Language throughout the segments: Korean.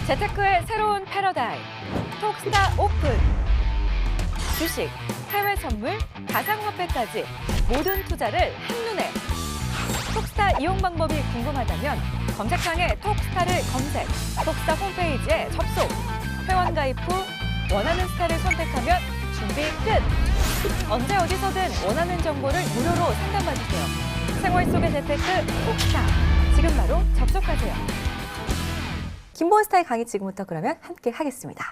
재테크의 새로운 패러다임, 톡스타 오픈. 주식, 해외 선물, 가상화폐까지 모든 투자를 한눈에. 톡스타 이용 방법이 궁금하다면 검색창에 톡스타를 검색, 톡스타 홈페이지에 접속. 회원 가입 후 원하는 스타를 선택하면 준비 끝! 언제 어디서든 원하는 정보를 무료로 상담받으세요. 생활 속의 재테크 톡스타. 지금 바로 접속하세요. 김보은 스타의 강의 지금부터 그러면 함께 하겠습니다.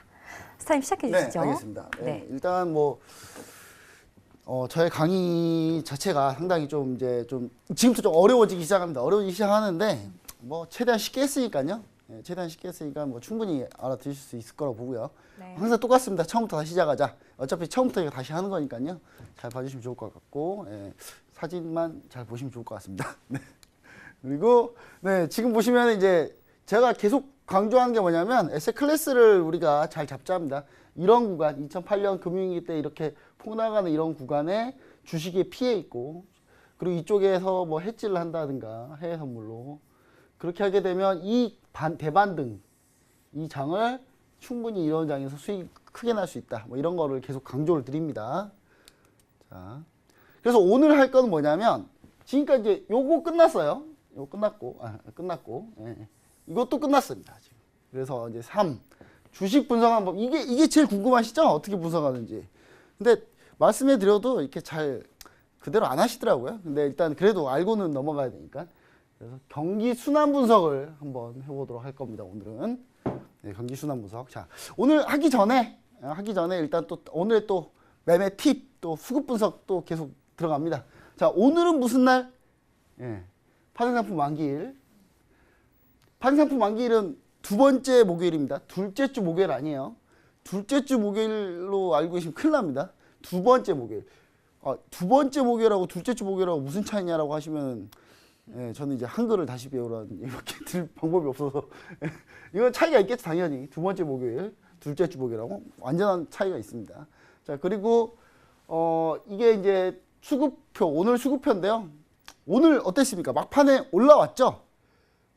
스타님 시작해 주시죠. 네, 알겠습니다. 네. 일단 뭐 저의 강의 자체가 상당히 좀 지금부터 좀 어려워지기 시작합니다. 어려워지기 시작하는데 뭐 최대한 쉽게 했으니까요. 네, 최대한 쉽게 했으니까 뭐 충분히 알아들으실 수 있을 거라고 보고요. 네. 항상 똑같습니다. 처음부터 다시 시작하자. 어차피 처음부터 이거 다시 하는 거니까요. 잘 봐주시면 좋을 것 같고 사진만 잘 보시면 좋을 것 같습니다. 네. 그리고 지금 보시면 이제 제가 계속 강조하는 게 뭐냐면 에셋 클래스를 우리가 잘 잡자입니다. 이런 구간, 2008년 금융위기 때 이렇게 폭락하는 이런 구간에 주식에 피해 있고, 그리고 이쪽에서 뭐 해지를 한다든가 해외 선물로 그렇게 하게 되면 이 대반등, 이 장을 충분히 이런 장에서 수익 크게 날 수 있다. 뭐 이런 거를 계속 강조를 드립니다. 자, 그래서 오늘 할 건 뭐냐면 지금까지 이제 요거 끝났어요. 요거 끝났고, 이것도 끝났습니다. 지금. 그래서 이제 3 주식 분석하는 법, 이게 제일 궁금하시죠? 어떻게 분석하는지. 근데 말씀해 드려도 이렇게 잘 그대로 안 하시더라고요. 근데 일단 그래도 알고는 넘어가야 되니까. 그래서 경기 순환 분석을 한번 해보도록 할 겁니다. 오늘은 경기 순환 분석. 자, 오늘 하기 전에 일단 또 오늘의 또 매매 팁, 또 수급 분석 또 계속 들어갑니다. 자, 오늘은 무슨 날? 파생상품 만기일. 파생상품 만기일은 두 번째 목요일입니다. 둘째 주 목요일 아니에요. 둘째 주 목요일로 알고 계시면 큰일 납니다. 두 번째 목요일. 두 번째 목요일하고 둘째 주 목요일하고 무슨 차이냐라고 하시면 저는 이제 한글을 다시 배우라는 이렇게 들 방법이 없어서 이건 차이가 있겠죠, 당연히. 두 번째 목요일, 둘째 주 목요일하고 완전한 차이가 있습니다. 자, 그리고 이게 이제 수급표, 오늘 수급표인데요. 오늘 어땠습니까? 막판에 올라왔죠?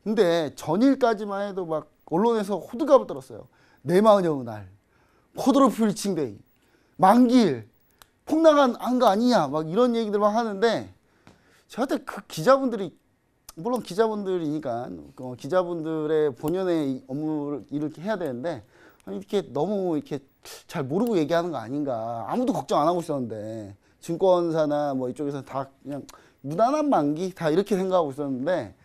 근데 전일까지만 해도 막 언론에서 호들갑을 떨었어요. 내마은영의 날, 코드로프 리칭데이, 만기일, 폭락한 거 아니냐, 막 이런 얘기들만 하는데, 저한테 그 기자분들이, 물론 기자분들이니까, 기자분들의 본연의 업무를 이렇게 해야 되는데, 이렇게 너무 이렇게 잘 모르고 얘기하는 거 아닌가. 아무도 걱정 안 하고 있었는데, 증권사나 뭐 이쪽에서 다 그냥 무난한 만기 다 이렇게 생각하고 있었는데,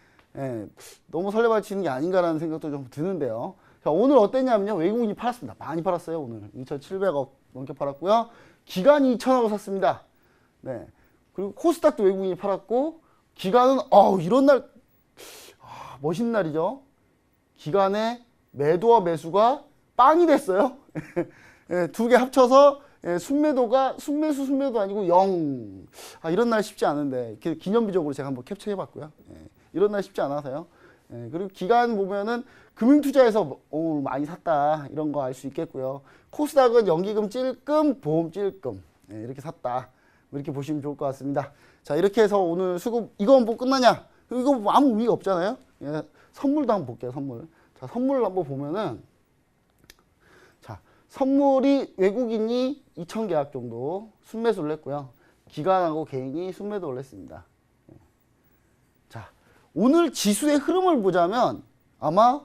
너무 설레발치는 게 아닌가라는 생각도 좀 드는데요. 자, 오늘 어땠냐면요. 외국인이 팔았습니다. 많이 팔았어요. 오늘 2,700억 넘게 팔았고요. 기관이 2,000억을 샀습니다. 네. 그리고 코스닥도 외국인이 팔았고, 기관은 이런 날 멋있는 날이죠. 기관의 매도와 매수가 빵이 됐어요. 두 개 합쳐서 순매도가 순매도 아니고 0. 이런 날 쉽지 않은데 기념비적으로 제가 한번 캡처해 봤고요. 이런 날 쉽지 않아서요. 그리고 기간 보면은 금융투자에서 많이 샀다 이런 거 알 수 있겠고요. 코스닥은 연기금 찔끔, 보험 찔끔 이렇게 샀다. 이렇게 보시면 좋을 것 같습니다. 자, 이렇게 해서 오늘 수급 이건 뭐 끝나냐? 이거 뭐 아무 의미가 없잖아요. 선물도 한번 볼게요. 선물. 자, 선물을 한번 보면은 자, 선물이 외국인이 2,000계약 정도 순매수를 했고요. 기관하고 개인이 순매도를 했습니다. 자, 오늘 지수의 흐름을 보자면 아마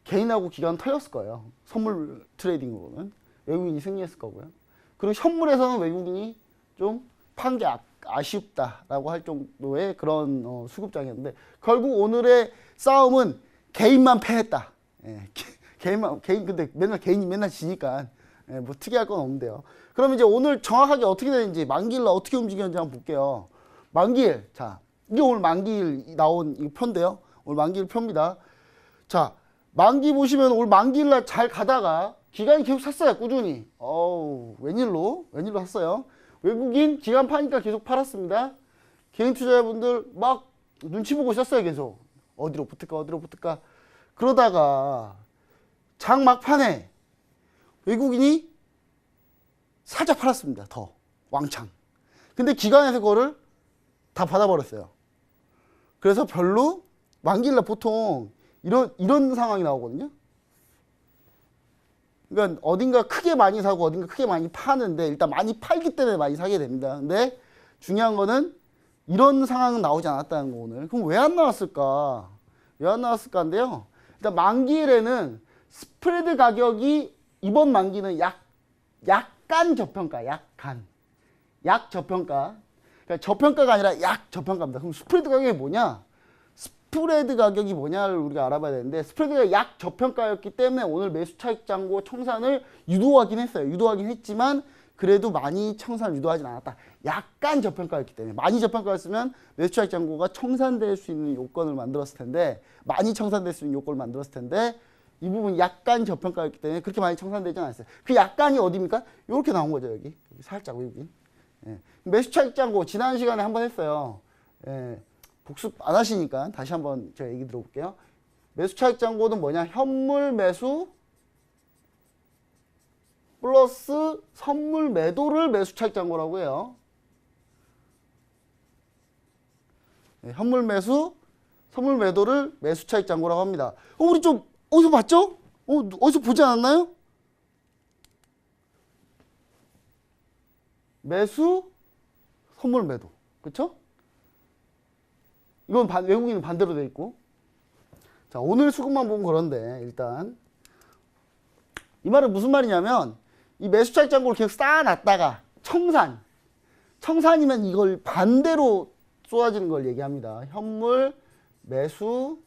개인하고 기관 털렸을 거예요. 선물 트레이딩으로는 외국인이 승리했을 거고요. 그리고 현물에서는 외국인이 좀 판 게 아쉽다라고 할 정도의 그런 수급장이었는데 결국 오늘의 싸움은 개인만 패했다. 개인 근데 개인이 맨날 지니까 뭐 특이할 건 없는데요. 그럼 이제 오늘 정확하게 어떻게 되는지 만기일 날 어떻게 움직였는지 한번 볼게요. 만기일, 자, 이게 오늘 만기일 나온 이 표인데요. 오늘 만기일 표입니다. 자, 만기 보시면 오늘 만기일 날 잘 가다가 기관이 계속 샀어요. 꾸준히. 웬일로 샀어요. 외국인 기관 파니까 계속 팔았습니다. 개인 투자자분들 막 눈치 보고 있었어요. 계속. 어디로 붙을까. 그러다가 장 막판에 외국인이 살짝 팔았습니다. 더 왕창. 근데 기관에서 그거를 다 받아버렸어요. 그래서 별로 만기일날 보통 이런 상황이 나오거든요. 그러니까 어딘가 크게 많이 사고 어딘가 크게 많이 파는데 일단 많이 팔기 때문에 많이 사게 됩니다. 근데 중요한 거는 이런 상황은 나오지 않았다는 거 오늘. 그럼 왜 안 나왔을까? 왜 안 나왔을까인데요. 일단 만기일에는 스프레드 가격이 이번 만기는 약간 저평가, 약 저평가. 그러니까 저평가가 아니라 약 저평가입니다. 그럼 스프레드 가격이 뭐냐? 스프레드 가격이 뭐냐를 우리가 알아봐야 되는데 스프레드가 약 저평가였기 때문에 오늘 매수 차익 잔고 청산을 유도하긴 했어요. 유도하긴 했지만 그래도 많이 청산을 유도하진 않았다. 약간 저평가였기 때문에 많이 저평가였으면 매수 차익 잔고가 청산될 수 있는 요건을 만들었을 텐데 많이 청산될 수 있는 요건을 만들었을 텐데 이 부분 약간 저평가였기 때문에 그렇게 많이 청산되지 않았어요. 그 약간이 어디입니까? 이렇게 나온 거죠. 여기 살짝 여기. 예. 매수 차익 잔고 지난 시간에 한번 했어요. 예. 복습 안 하시니까 다시 한번 제가 얘기 들어볼게요. 매수 차익 잔고는 뭐냐? 현물 매수 플러스 선물 매도를 매수 차익 잔고라고 해요. 네, 현물 매수, 선물 매도를 매수 차익 잔고라고 합니다. 우리 좀 어디서 봤죠? 어디서 보지 않았나요? 매수, 선물 매도. 그렇죠? 이건 외국인은 반대로 돼 있고. 자, 오늘 수급만 보면 그런데 일단 이 말은 무슨 말이냐면 이 매수 차익 잔고를 계속 쌓아놨다가 청산이면 이걸 반대로 쏟아지는 걸 얘기합니다. 현물 매수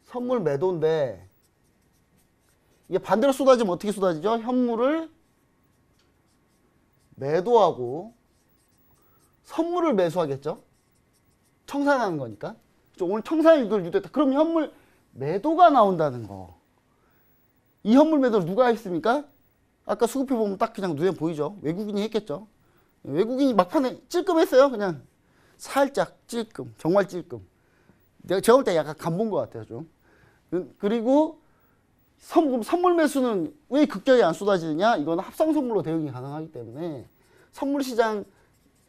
선물 매도인데 이게 반대로 쏟아지면 어떻게 쏟아지죠? 현물을 매도하고 선물을 매수하겠죠? 청산하는 거니까. 오늘 청산을 이걸 유도했다. 그럼 현물 매도가 나온다는 거. 이 현물 매도를 누가 했습니까? 아까 수급해 보면 딱 그냥 눈에 보이죠. 외국인이 했겠죠. 외국인이 막판에 찔끔했어요. 그냥 살짝 찔끔, 정말 찔끔. 제가 볼 때 약간 간본 것 같아요, 좀. 그리고 선물 매수는 왜 급격히 안 쏟아지느냐? 이건 합성 선물로 대응이 가능하기 때문에 선물 시장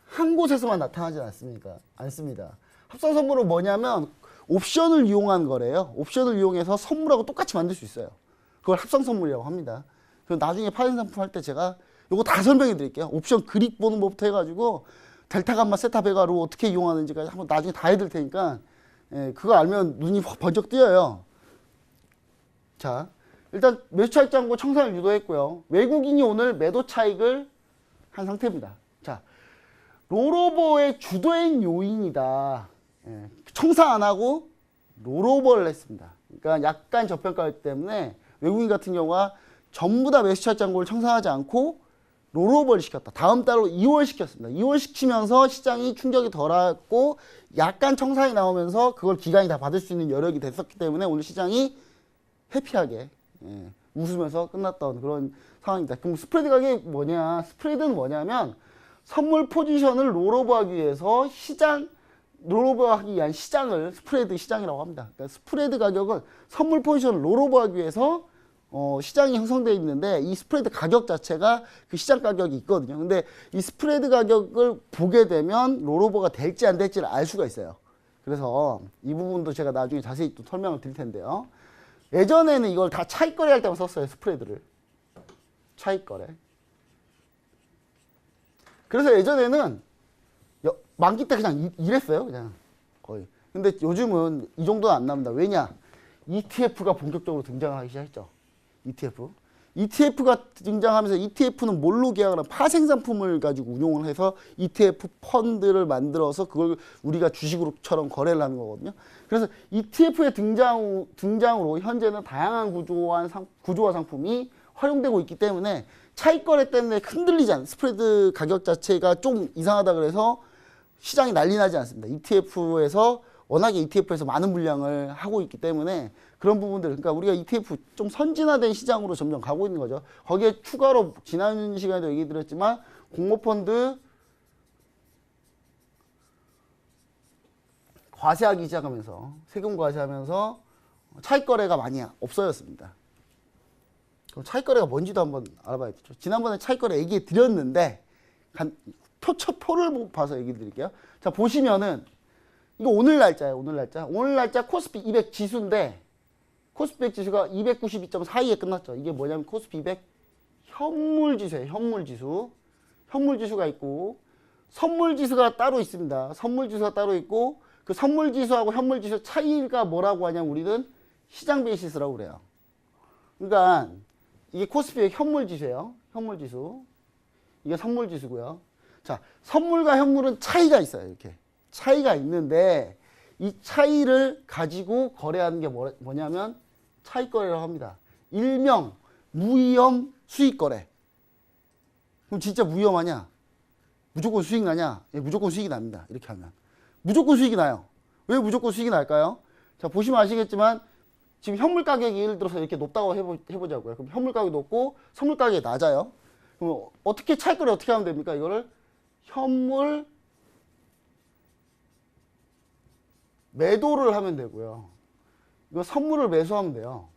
한 곳에서만 나타나지 않습니다. 합성 선물은 뭐냐면 옵션을 이용한 거래요. 옵션을 이용해서 선물하고 똑같이 만들 수 있어요. 그걸 합성 선물이라고 합니다. 그럼 나중에 파생 상품 할 때 제가 요거 다 설명해 드릴게요. 옵션 그릭 보는 법부터 해가지고 델타 감마 세타 베가로 어떻게 이용하는지까지 한번 나중에 다 해드릴 테니까 그거 알면 눈이 확 번쩍 뜨여요. 자, 일단 매수 차익 잔고 청산을 유도했고요. 외국인이 오늘 매도 차익을 한 상태입니다. 자, 롤오버의 주도인 요인이다. 청산 안 하고 롤오버를 했습니다. 그러니까 약간 저평가였기 때문에 외국인 같은 경우가 전부 다 매수 차익 잔고를 청산하지 않고 롤오버를 시켰다. 다음 달로 2월 시켰습니다. 2월 시키면서 시장이 충격이 덜했고 약간 청산이 나오면서 그걸 기관이 다 받을 수 있는 여력이 됐었기 때문에 오늘 시장이 해피하게 웃으면서 끝났던 그런 상황입니다. 그럼 스프레드 가격이 뭐냐? 스프레드는 뭐냐면 선물 포지션을 롤오버하기 위해서 롤오버하기 위한 시장을 스프레드 시장이라고 합니다. 그러니까 스프레드 가격은 선물 포지션을 롤오버하기 위해서 시장이 형성되어 있는데 이 스프레드 가격 자체가 그 시장 가격이 있거든요. 근데 이 스프레드 가격을 보게 되면 롤오버가 될지 안 될지를 알 수가 있어요. 그래서 이 부분도 제가 나중에 자세히 또 설명을 드릴 텐데요. 예전에는 이걸 다 차익거래 할 때만 썼어요. 스프레드를. 차익거래. 그래서 예전에는 만기 때 그냥 이랬어요. 그냥 거의. 근데 요즘은 이 정도는 안 나옵니다. 왜냐? ETF가 본격적으로 등장하기 시작했죠. ETF가 등장하면서 ETF는 뭘로 계약을 하면 파생상품을 가지고 운용을 해서 ETF 펀드를 만들어서 그걸 우리가 주식으로처럼 거래를 하는 거거든요. 그래서 ETF의 등장으로 현재는 다양한 구조화 상품이 활용되고 있기 때문에 차익거래 때문에 흔들리지 않아요. 스프레드 가격 자체가 좀 이상하다 그래서 시장이 난리 나지 않습니다. 워낙에 ETF에서 많은 물량을 하고 있기 때문에 그런 부분들, 그러니까 우리가 ETF 좀 선진화된 시장으로 점점 가고 있는 거죠. 거기에 추가로 지난 시간에도 얘기 드렸지만 공모펀드 과세하기 시작하면서 세금 과세하면서 차익거래가 많이 없어졌습니다. 그럼 차익거래가 뭔지도 한번 알아봐야겠죠. 지난번에 차익거래 얘기해 드렸는데 표를 봐서 얘기 드릴게요. 자, 보시면은 이거 오늘 날짜예요. 오늘 날짜 코스피 200 지수인데 코스피 100 지수가 292.42에 끝났죠. 이게 뭐냐면 코스피 200 현물 지수예요. 현물 지수. 현물 지수가 있고 선물 지수가 따로 있습니다. 선물 지수가 따로 있고 그 선물 지수하고 현물 지수 차이가 뭐라고 하냐면 우리는 시장 베이시스라고 그래요. 그러니까 이게 코스피의 현물 지수예요. 현물 지수. 이게 선물 지수고요. 자, 선물과 현물은 차이가 있어요. 이렇게 차이가 있는데 이 차이를 가지고 거래하는 게 뭐냐면 차익거래라고 합니다. 일명 무위험 수익거래. 그럼 진짜 무위험하냐? 무조건 수익 나냐? 예, 무조건 수익이 납니다. 이렇게 하면 무조건 수익이 나요. 왜 무조건 수익이 날까요? 자, 보시면 아시겠지만 지금 현물 가격이 예를 들어서 이렇게 높다고 해보자고요. 그럼 현물 가격이 높고 선물 가격이 낮아요. 그럼 어떻게 차익거래 어떻게 하면 됩니까? 이거를 현물 매도를 하면 되고요. 이거 선물을 매수하면 돼요.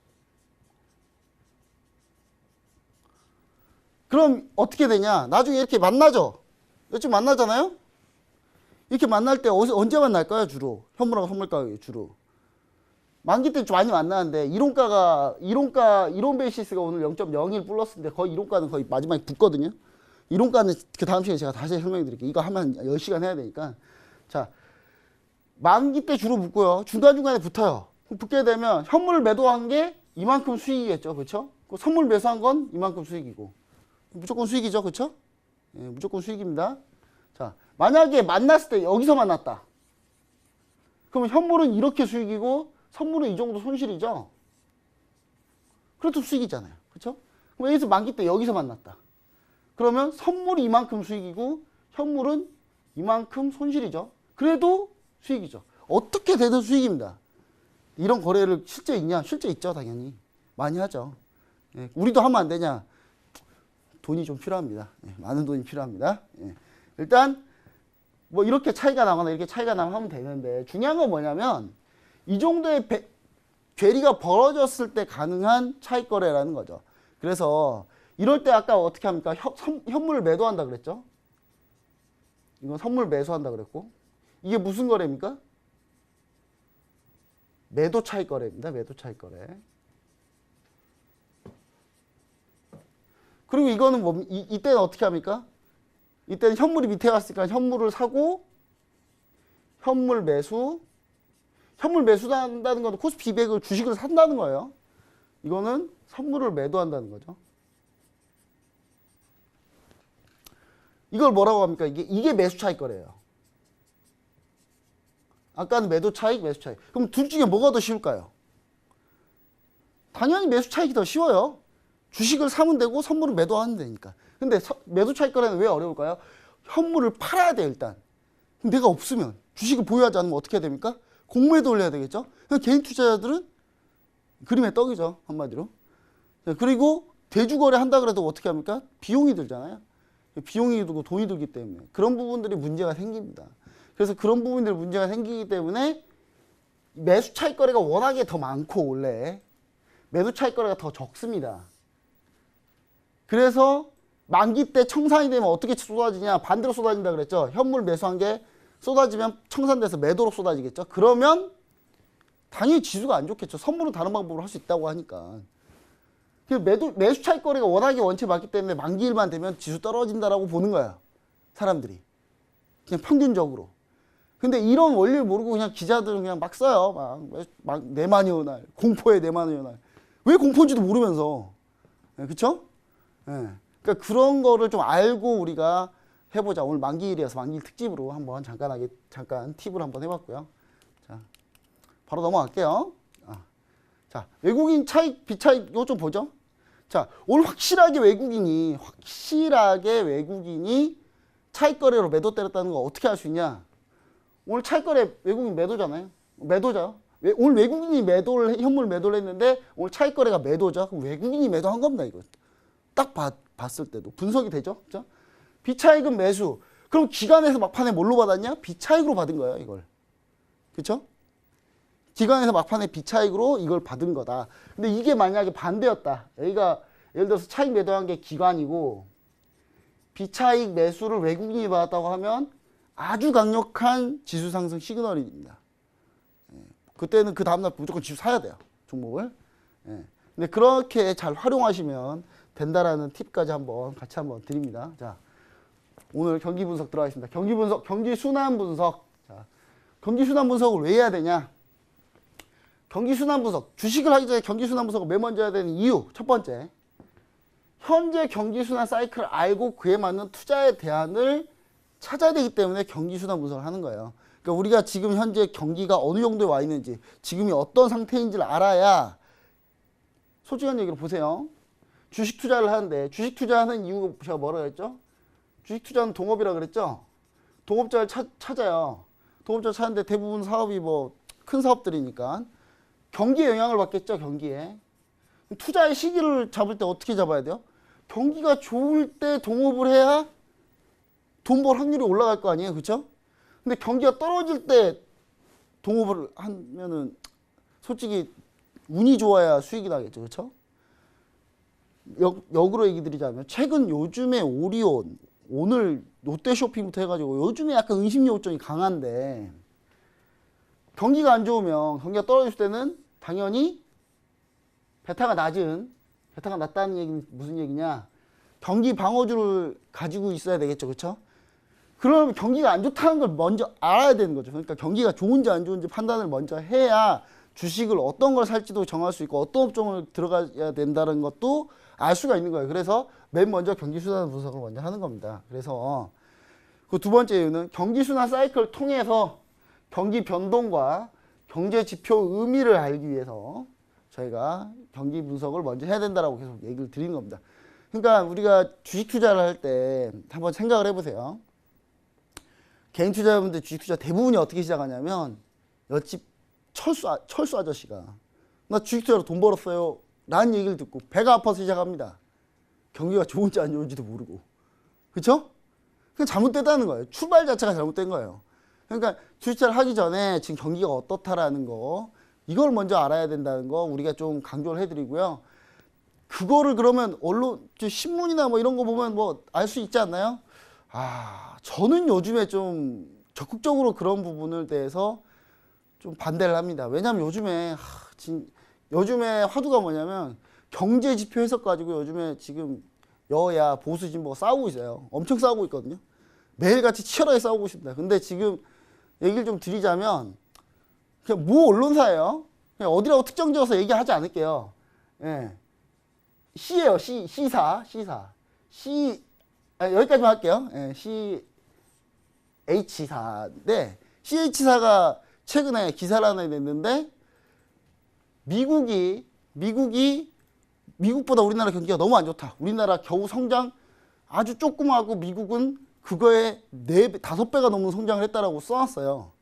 그럼 어떻게 되냐? 나중에 이렇게 만나죠? 이렇게 만나잖아요? 이렇게 만날 때 언제 만날까요? 주로. 현물하고 선물 가격이 주로. 만기 때 좀 많이 만나는데 이론 베이시스가 오늘 0.01 플러스인데 거의 이론가는 거의 마지막에 붙거든요. 이론가는 그 다음 시간에 제가 다시 설명해 드릴게요. 이거 하면 10시간 해야 되니까. 자, 만기 때 주로 붙고요. 중간중간에 붙어요. 붙게 되면 현물을 매도한 게 이만큼 수익이겠죠. 그렇죠? 선물 매수한 건 이만큼 수익이고. 무조건 수익이죠. 그렇죠? 예, 무조건 수익입니다. 자, 만약에 만났을 때 여기서 만났다. 그러면 현물은 이렇게 수익이고 선물은 이 정도 손실이죠. 그래도 수익이잖아요. 그렇죠? 그럼 여기서 만기 때 여기서 만났다. 그러면 선물이 이만큼 수익이고 현물은 이만큼 손실이죠. 그래도 수익이죠. 어떻게 되든 수익입니다. 이런 거래를 실제 있냐? 실제 있죠. 당연히. 많이 하죠. 예, 우리도 하면 안 되냐? 돈이 좀 필요합니다. 예, 많은 돈이 필요합니다. 예. 일단 뭐 이렇게 차이가 나거나 이렇게 차이가 나면 하면 되는데 중요한 건 뭐냐면 이 정도의 괴리가 벌어졌을 때 가능한 차익 거래라는 거죠. 그래서 이럴 때 아까 어떻게 합니까? 현물을 매도한다 그랬죠? 이건 선물 매수한다 그랬고 이게 무슨 거래입니까? 매도 차익 거래입니다. 매도 차익 거래. 그리고 이거는 뭐 이때는 어떻게 합니까? 이때는 현물이 밑에 갔으니까 현물을 사고 현물 매수. 현물 매수한다는 건 코스피 200을 주식을 산다는 거예요. 이거는 선물을 매도한다는 거죠. 이걸 뭐라고 합니까? 이게 매수 차익 거래예요. 아까는 매도 차익, 매수 차익. 그럼 둘 중에 뭐가 더 쉬울까요? 당연히 매수 차익이 더 쉬워요. 주식을 사면 되고 선물을 매도하면 되니까. 근데 매도 차익 거래는 왜 어려울까요? 현물을 팔아야 돼 일단. 그럼 내가 없으면 주식을 보유하지 않으면 어떻게 해야 됩니까? 공매도 올려야 되겠죠. 개인 투자자들은 그림의 떡이죠. 한마디로. 그리고 대주거래 한다 그래도 어떻게 합니까? 비용이 들잖아요. 비용이 들고 돈이 들기 때문에 그런 부분들이 문제가 생깁니다. 그래서 그런 부분들이 문제가 생기기 때문에 매수 차익 거래가 워낙에 더 많고 원래 매도 차익 거래가 더 적습니다. 그래서 만기 때 청산이 되면 어떻게 쏟아지냐? 반대로 쏟아진다 그랬죠. 현물 매수한 게 쏟아지면 청산돼서 매도로 쏟아지겠죠. 그러면 당연히 지수가 안 좋겠죠. 선물은 다른 방법으로 할 수 있다고 하니까. 매수 차익 거래가 워낙에 원체 많기 때문에 만기일만 되면 지수 떨어진다라고 보는 거야. 사람들이. 그냥 평균적으로. 근데 이런 원리를 모르고 그냥 기자들은 그냥 막 써요. 막 내만이오 날. 공포의 내만이오 날. 왜 공포인지도 모르면서. 네, 그쵸? 네. 그러니까 그런 거를 좀 알고 우리가 해보자. 오늘 만기일이어서 만기일 특집으로 한번 잠깐 팁을 한번 해봤고요. 자, 바로 넘어갈게요. 자, 외국인 차익, 비차익 이거 좀 보죠. 자, 오늘 확실하게 외국인이 차익 거래로 매도 때렸다는 거 어떻게 할 수 있냐? 오늘 차익 거래 외국인 매도잖아요. 매도죠. 오늘 외국인이 현물 매도를 했는데 오늘 차익 거래가 매도죠. 그럼 외국인이 매도한 겁니다, 이거. 딱 봤을 때도 분석이 되죠. 그죠? 비차익은 매수. 그럼 기관에서 막판에 뭘로 받았냐? 비차익으로 받은 거예요, 이걸. 그렇죠? 기관에서 막판에 비차익으로 이걸 받은 거다. 근데 이게 만약에 반대였다. 여기가 예를 들어서 차익 매도한 게 기관이고 비차익 매수를 외국인이 받았다고 하면 아주 강력한 지수 상승 시그널입니다. 그때는 그 다음날 무조건 지수 사야 돼요. 종목을. 예. 근데 그렇게 잘 활용하시면 된다라는 팁까지 같이 한번 드립니다. 자, 오늘 경기 분석 들어가겠습니다. 경기 분석, 경기 순환 분석. 자, 경기 순환 분석을 왜 해야 되냐? 경기 순환 분석, 주식을 하기 전에 경기 순환 분석을 맨 먼저 해야 되는 이유. 첫 번째, 현재 경기 순환 사이클을 알고 그에 맞는 투자의 대안을 찾아야 되기 때문에 경기 순환 분석을 하는 거예요. 그러니까 우리가 지금 현재 경기가 어느 정도에 와 있는지, 지금이 어떤 상태인지를 알아야, 솔직한 얘기로 보세요. 주식 투자를 하는데, 주식 투자하는 이유가 제가 뭐라고 했죠? 주식 투자는 동업이라 그랬죠? 동업자를 찾아요. 동업자를 찾는데 대부분 사업이 뭐 큰 사업들이니까 경기에 영향을 받겠죠, 경기에. 투자의 시기를 잡을 때 어떻게 잡아야 돼요? 경기가 좋을 때 동업을 해야 돈 벌 확률이 올라갈 거 아니에요, 그렇죠? 근데 경기가 떨어질 때 동업을 하면은 솔직히 운이 좋아야 수익이 나겠죠, 그렇죠? 역으로 얘기 드리자면 최근 요즘에 오리온, 오늘 롯데쇼핑부터 해가지고 요즘에 약간 은심 요점이 강한데, 경기가 안 좋으면, 경기가 떨어질 때는 당연히 베타가 낮다는 얘기는 무슨 얘기냐? 경기 방어주를 가지고 있어야 되겠죠, 그렇죠? 그러면 경기가 안 좋다는 걸 먼저 알아야 되는 거죠. 그러니까 경기가 좋은지 안 좋은지 판단을 먼저 해야 주식을 어떤 걸 살지도 정할 수 있고 어떤 업종을 들어가야 된다는 것도 알 수가 있는 거예요. 그래서 맨 먼저 경기 순환 분석을 먼저 하는 겁니다. 그래서 그 두 번째 이유는 경기 순환 사이클을 통해서 경기 변동과 경제 지표 의미를 알기 위해서 저희가 경기 분석을 먼저 해야 된다라고 계속 얘기를 드리는 겁니다. 그러니까 우리가 주식 투자를 할 때 한번 생각을 해보세요. 개인 투자자분들 주식 투자 대부분이 어떻게 시작하냐면, 옆집 철수 아저씨가 나 주식 투자로 돈 벌었어요 라는 얘기를 듣고 배가 아파서 시작합니다. 경기가 좋은지 안 좋은지도 모르고, 그렇죠? 그냥 잘못됐다는 거예요. 출발 자체가 잘못된 거예요. 그러니까 주식 투자를 하기 전에 지금 경기가 어떻다라는 거, 이걸 먼저 알아야 된다는 거 우리가 좀 강조를 해드리고요. 그거를 그러면 언론, 신문이나 뭐 이런 거 보면 뭐 알 수 있지 않나요? 저는 요즘에 좀 적극적으로 그런 부분을 대해서 좀 반대를 합니다. 왜냐하면 요즘에 화두가 뭐냐면 경제 지표 해석 가지고 요즘에 지금 여야 보수 진보가 싸우고 있어요. 엄청 싸우고 있거든요. 매일같이 치열하게 싸우고 있습니다. 근데 지금 얘기를 좀 드리자면 그냥 모 언론사예요. 그냥 어디라고 특정 지어서 얘기하지 않을게요. 예. C예요. C사. 여기까지만 할게요. 예, H사인데, CH사가 최근에 기사를 하나 냈는데, 미국보다 우리나라 경기가 너무 안 좋다. 우리나라 겨우 성장 아주 조그마하고 미국은 그거에 4배, 5배가 넘는 성장을 했다라고 써놨어요.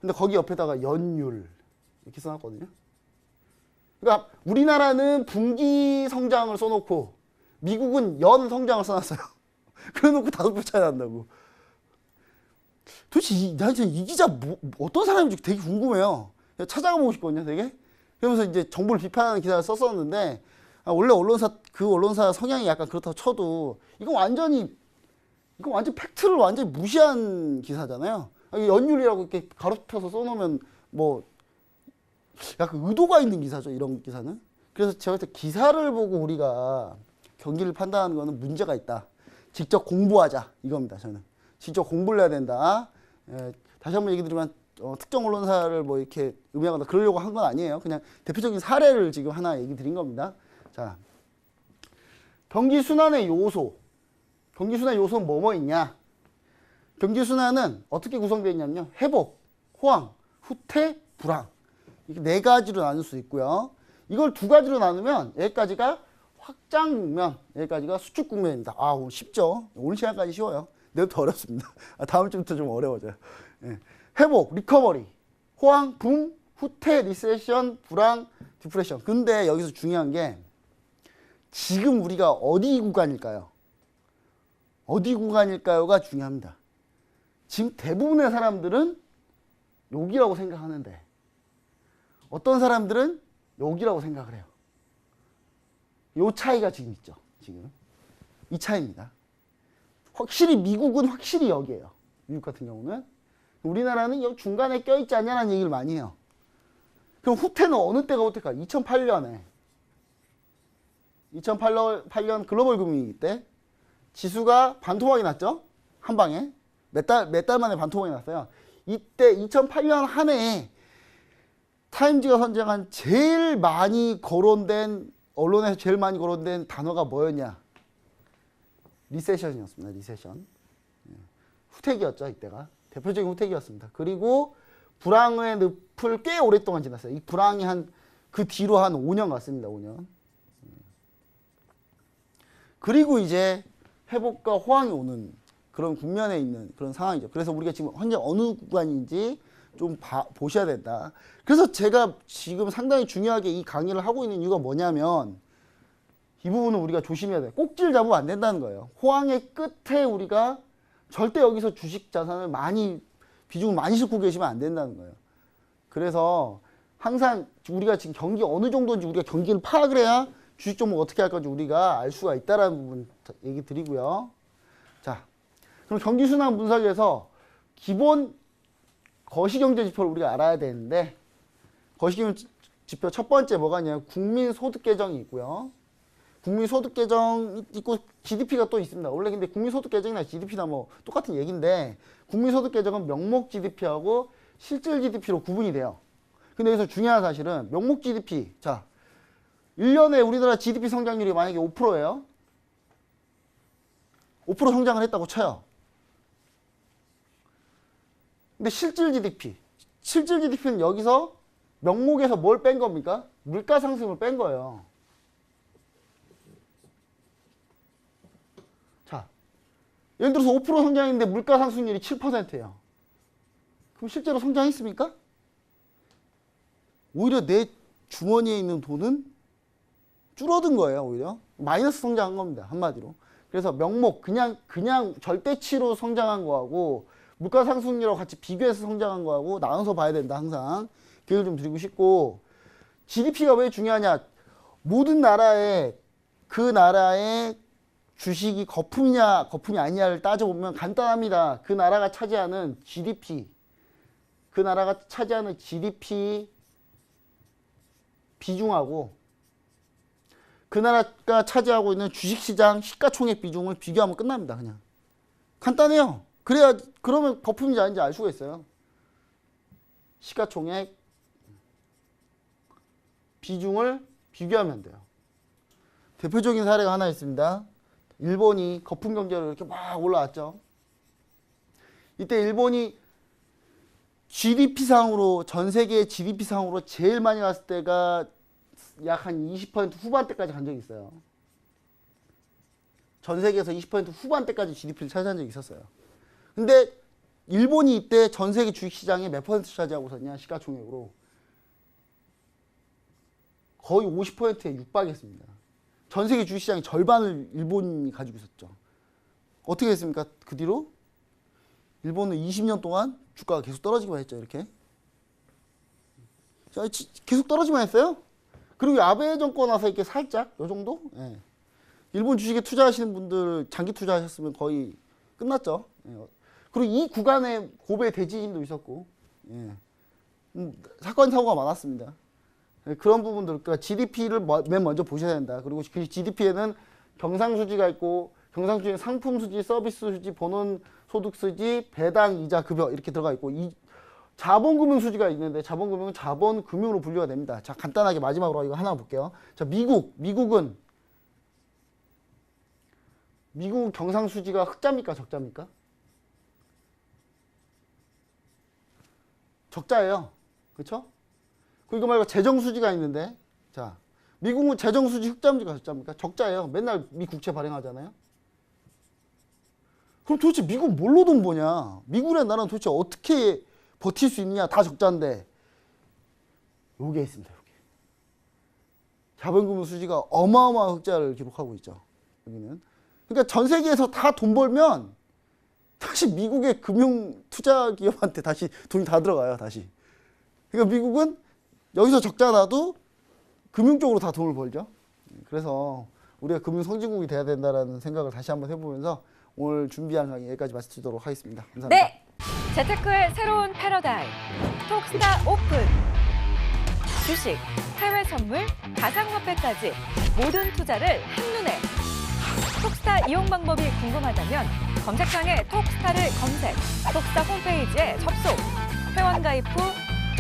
근데 거기 옆에다가 연율 이렇게 써놨거든요. 그러니까 우리나라는 분기 성장을 써놓고 미국은 연 성장을 써놨어요. 그래놓고 5배 차이 난다고. 도대체 난 진짜 이 기자 어떤 사람인지 되게 궁금해요. 찾아가 보고 싶거든요, 되게. 그러면서 이제 정부를 비판하는 기사를 썼었는데, 원래 그 언론사 성향이 약간 그렇다고 쳐도 이건 완전 팩트를 완전히 무시한 기사잖아요. 연율이라고 이렇게 가로펴서 써놓으면 뭐 약간 의도가 있는 기사죠, 이런 기사는. 그래서 제가 볼 때 기사를 보고 우리가 경기를 판단하는 거는 문제가 있다. 직접 공부하자, 이겁니다, 저는. 직접 공부를 해야 된다. 다시 한번 얘기 드리면 특정 언론사를 뭐 이렇게 음해하거나 그러려고 한 건 아니에요. 그냥 대표적인 사례를 지금 하나 얘기 드린 겁니다. 자, 경기 순환의 요소. 경기 순환 요소는 뭐뭐 있냐? 경기 순환은 어떻게 구성되어 있냐면요. 회복, 호황, 후퇴, 불황. 이렇게 4가지로 나눌 수 있고요. 이걸 2가지로 나누면 여기까지가 확장 국면, 여기까지가 수축 국면입니다. 오늘 쉽죠? 오늘 시간까지 쉬워요. 내일부터 어렵습니다. 다음 주부터 좀 어려워져요. 예. 회복, 리커버리, 호황, 붐, 후퇴, 리세션, 불황, 디프레션. 근데 여기서 중요한 게 지금 우리가 어디 구간일까요? 어디 구간일까요가 중요합니다. 지금 대부분의 사람들은 여기라고 생각하는데 어떤 사람들은 여기라고 생각을 해요. 요 차이가 지금 있죠. 지금 이 차이입니다. 확실히 미국은 확실히 여기예요. 미국 같은 경우는. 우리나라는 여기 중간에 껴있지 않냐는 얘기를 많이 해요. 그럼 후퇴는 어느 때가 후퇴일까? 2008년에 2008년 글로벌 금융위기 때 지수가 반토막이 났죠? 한 방에. 몇 달 만에 반토막이 났어요. 이때 2008년 한 해에 타임즈가 선정한 제일 많이 거론된, 언론에서 제일 많이 거론된 단어가 뭐였냐? 리세션이었습니다. 리세션. 후퇴기였죠, 이때가. 대표적인 후퇴기였습니다. 그리고 불황의 늪을 꽤 오랫동안 지났어요. 이 불황이 그 뒤로 한 5년 갔습니다. 5년. 그리고 이제 회복과 호황이 오는 그런 국면에 있는 그런 상황이죠. 그래서 우리가 지금 현재 어느 구간인지 좀 보셔야 된다. 그래서 제가 지금 상당히 중요하게 이 강의를 하고 있는 이유가 뭐냐면 이 부분은 우리가 조심해야 돼요. 꼭지를 잡으면 안 된다는 거예요. 호황의 끝에 우리가 절대 여기서 주식 자산을 비중을 많이 싣고 계시면 안 된다는 거예요. 그래서 항상 우리가 지금 경기 어느 정도인지 우리가 경기를 파악을 해야 주식 종목 어떻게 할 건지 우리가 알 수가 있다라는 부분 얘기 드리고요. 자, 그럼 경기 순환 분석에서 기본 거시경제 지표를 우리가 알아야 되는데 거시경제 지표 첫 번째 뭐가 있냐면 국민소득 계정이 있고요. 국민소득 계정 있고 GDP가 또 있습니다. 원래 근데 국민소득 계정이나 GDP나 뭐 똑같은 얘기인데 국민소득 계정은 명목 GDP하고 실질 GDP로 구분이 돼요. 근데 여기서 중요한 사실은 명목 GDP, 자 1년에 우리나라 GDP 성장률이 만약에 5%예요. 5% 성장을 했다고 쳐요. 근데 실질 GDP는 여기서 명목에서 뭘 뺀 겁니까? 물가 상승을 뺀 거예요. 자, 예를 들어서 5% 성장했는데 물가 상승률이 7%예요. 그럼 실제로 성장했습니까? 오히려 내 주머니에 있는 돈은 줄어든 거예요. 오히려 마이너스 성장한 겁니다. 한마디로. 그래서 명목 그냥 절대치로 성장한 거하고 물가 상승률하고 같이 비교해서 성장한 거하고 나눠서 봐야 된다. 항상 교육을 좀 드리고 싶고, GDP가 왜 중요하냐? 모든 나라의 그 나라의 주식이 거품이냐 거품이 아니냐를 따져보면 간단합니다. 그 나라가 차지하는 GDP 비중하고 그 나라가 차지하고 있는 주식시장 시가총액 비중을 비교하면 끝납니다. 그냥 간단해요. 그러면 거품인지 아닌지 알 수가 있어요. 시가총액 비중을 비교하면 돼요. 대표적인 사례가 하나 있습니다. 일본이 거품 경제로 이렇게 막 올라왔죠. 이때 일본이 GDP상으로 전 세계 GDP상으로 제일 많이 갔을 때가 약 한 20% 후반대까지 간 적이 있어요. 전 세계에서 20% 후반대까지 GDP를 차지한 적이 있었어요. 근데 일본이 이때 전 세계 주식시장에 몇 퍼센트 차지하고 있었냐? 시가총액으로 거의 50%에 육박했습니다. 전 세계 주식시장의 절반을 일본이 가지고 있었죠. 어떻게 됐습니까? 그 뒤로 일본은 20년 동안 주가가 계속 떨어지기만 했죠. 이렇게 계속 떨어지기만 했어요. 그리고 아베 정권 와서 이렇게 살짝 요 정도? 예. 일본 주식에 투자하시는 분들 장기 투자하셨으면 거의 끝났죠. 예. 그리고 이 구간에 고베 대지진도 있었고, 예. 사건 사고가 많았습니다. 예. 그런 부분들, 그러니까 GDP를 맨 먼저 보셔야 된다. 그리고 그 GDP에는 경상수지가 있고, 경상수지는 상품수지, 서비스수지, 본원소득수지, 배당, 이자, 급여 이렇게 들어가 있고, 이 자본금융수지가 있는데 자본금융은 자본금융으로 분류가 됩니다. 자, 간단하게 마지막으로 이거 하나 볼게요. 자, 미국은 경상수지가 흑자입니까? 적자입니까? 적자예요. 그렇죠? 그거 말고 재정수지가 있는데, 자, 미국은 재정수지 흑자입니까? 적자입니까? 적자예요. 맨날 미 국채 발행하잖아요. 그럼 도대체 미국 뭘로 돈 버냐? 미국이라는 나라는 도대체 어떻게 버틸 수 있느냐? 다 적자인데. 요게 있습니다. 요게. 자본금융 수지가 어마어마한 흑자를 기록하고 있죠. 여기는. 그러니까 전 세계에서 다 돈 벌면 다시 미국의 금융 투자 기업한테 다시 돈이 다 들어가요. 다시. 그러니까 미국은 여기서 적자 나도 금융 쪽으로 다 돈을 벌죠. 그래서 우리가 금융 선진국이 돼야 된다라는 생각을 다시 한번 해보면서 오늘 준비한 강의 여기까지 마치도록 하겠습니다. 감사합니다. 네, 재테크의 새로운 패러다임 톡스타 오픈. 주식, 해외 선물, 가상화폐까지 모든 투자를 한눈에. 톡스타 이용 방법이 궁금하다면 검색창에 톡스타를 검색, 톡스타 홈페이지에 접속. 회원 가입 후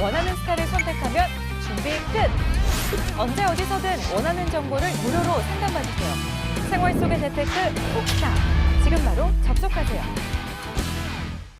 원하는 스타를 선택하면 준비 끝! 언제 어디서든 원하는 정보를 무료로 상담받으세요. 생활 속의 재테크 톡스타. 지금 바로 접속하세요.